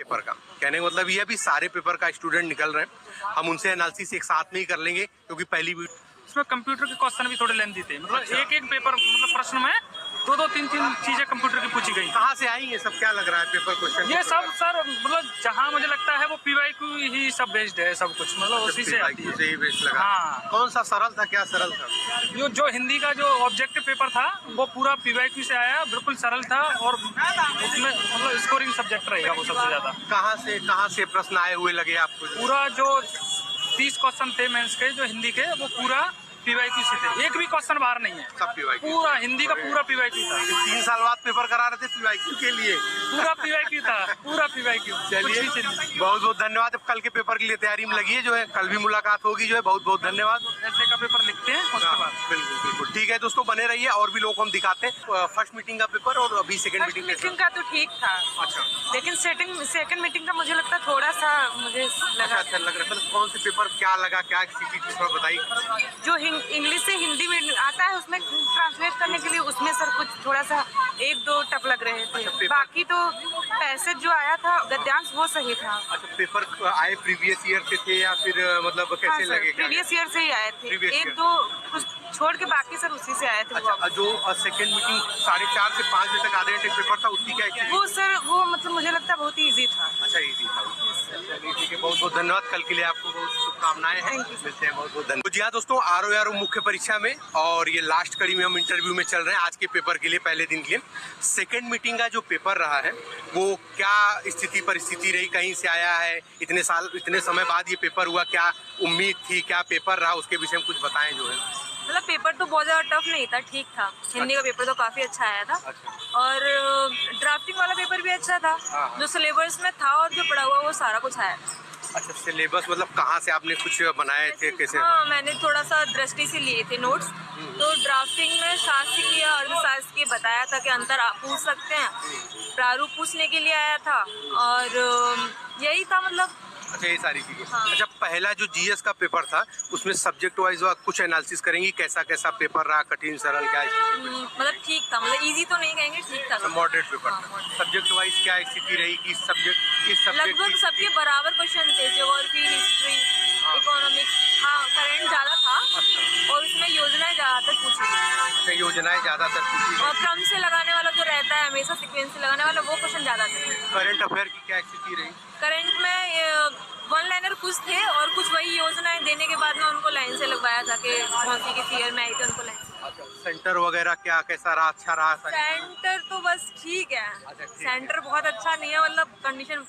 Paper का। कहने का मतलब ये अभी सारे पेपर का स्टूडेंट निकल रहे हैं, हम उनसे एनालिसिस एक साथ में ही कर लेंगे क्योंकि पहली इसमें कंप्यूटर के क्वेश्चन भी थोड़े लेंथी थे, मतलब एक एक पेपर मतलब प्रश्न में दो तीन चीजें कंप्यूटर की पूछी गई। कहाँ से आई ये सब, क्या लग रहा है पेपर क्वेश्चन? ये सब सर मतलब जहाँ मुझे लगता है वो PYQ ही सब बेस्ड है, सब कुछ मतलब उसी से आती है। से ही बेस लगा। हाँ। कौन सा सरल था, क्या सरल था? जो हिंदी का जो ऑब्जेक्टिव पेपर था वो पूरा PYQ से आया, बिल्कुल सरल था और उसमें मतलब स्कोरिंग सब्जेक्ट रहेगा वो सबसे ज्यादा। कहाँ से प्रश्न आए हुए लगे आपको? पूरा जो 30 क्वेश्चन थे मेंस के जो हिंदी के वो पूरा PYQ से थे, एक भी क्वेश्चन बाहर नहीं है, सब PYQ। पूरा हिंदी का पूरा PYQ था। 3 साल बाद पेपर करा रहे थे PYQ के लिए, पूरा PYQ था, पूरा PYQ। चलिए बहुत बहुत धन्यवाद। अब कल के पेपर के लिए तैयारी में लगी है जो है, कल भी मुलाकात होगी जो है। बहुत बहुत धन्यवाद। ऐसे का पेपर लिखते हैं उसके बाद। बिल्कुल बिल्कुल ठीक है दोस्तों, बने रहिए और भी लोगों को हम दिखाते हैं फर्स्ट मीटिंग का पेपर और अभी सेकंड मीटिंग का तो ठीक था। अच्छा, लेकिन सेकंड मीटिंग का मुझे लगता थोड़ा सा मुझे लगा अच्छा लग रहा है। मतलब कौन से पेपर क्या लगा, क्या स्थिति थी थोड़ा बताइए। जो इंग्लिश से हिंदी में आता है उसमें ट्रांसलेट करने के लिए उसमें सर कुछ थोड़ा सा 1-2 टप लग रहे थे, बाकी तो पैसेज जो आया था गद्यांश वो सही था। अच्छा, पेपर आए प्रीवियस ईयर से थे या फिर मतलब कैसे लगे? प्रीवियस ईयर से ही आए थे, Previous year। 1-2 कुछ छोड़ के बाकी सर उसी से आए थे। अच्छा, जो सेकंड मीटिंग 4:30 से 5 बजे तक आधे घंटे पेपर था उसकी क्या स्थिति? वो सर वो मतलब मुझे लगता है बहुत ही ईजी था। अच्छा इजी था। चलिए ठीक है, बहुत बहुत धन्यवाद। कल के लिए आपको बहुत शुभकामनाएं हैं। मिलते हैं, बहुत बहुत धन्यवाद। जी हाँ दोस्तों, RO मुख्य परीक्षा में और ये लास्ट कड़ी में हम इंटरव्यू में चल रहे हैं आज के पेपर के लिए, पहले दिन के लिए। सेकंड मीटिंग का जो पेपर रहा है वो क्या स्थिति परिस्थिति रही, कहीं से आया है, इतने समय बाद ये पेपर हुआ, क्या उम्मीद थी, क्या पेपर रहा, उसके विषय में कुछ बताएं जो है। मतलब पेपर तो बहुत ज़्यादा टफ नहीं था, ठीक था। हिंदी का पेपर तो काफ़ी अच्छा आया था। और ड्राफ्टिंग वाला पेपर भी अच्छा था। जो सिलेबस में था और जो पढ़ा हुआ वो सारा कुछ आया। अच्छा, सिलेबस मतलब कहाँ से आपने कुछ बनाए थे, कैसे? हाँ, मैंने थोड़ा सा दृष्टि से लिए थे नोट्स। तो ड्राफ्टिंग में शास्त्रीय और अर्थशास्त्र बताया था कि अंतर आप पूछ सकते हैं, प्रारूप पूछने के लिए आया था और यही था मतलब। अच्छा, ये सारी चीजें। हाँ। अच्छा, पहला जो GS का पेपर था उसमें सब्जेक्ट वाइज कुछ एनालिसिस करेंगी, कैसा कैसा पेपर रहा, कठिन सरल क्या स्थिति? मतलब ठीक था, मतलब इजी तो नहीं कहेंगे, ठीक था। Moderate paper. हाँ, सब्जेक्ट वाइज क्या स्थिति रही कि सब्जेक्ट लगभग सबके बराबर क्वेश्चन थे, ज्योग्राफी, हिस्ट्री, इकोनॉमिक्स। हाँ, करंट ज़्यादा था और उसमें योजनाएं ज़्यादातर पूछी गई। योजनाएं ज्यादातर पूछी गई। और क्रम से लगाने वाला जो रहता है हमेशा सीक्वेंस से लगाने वाला वो क्वेश्चन ज़्यादा थे। करंट अफेयर की क्या स्थिति रही? करंट में 1 लाइनर कुछ थे और कुछ वही योजनाएं देने के बाद में उनको लाइन से लगवाया था कि कौन सी किस ईयर में आई थी उनको लाइन से। अच्छा, सेंटर वगैरह क्या कैसा रहा, अच्छा रहा? सेंटर तो बस ठीक है। अच्छा, ठीक है। सेंटर बहुत अच्छा नहीं है, मतलब कंडीशन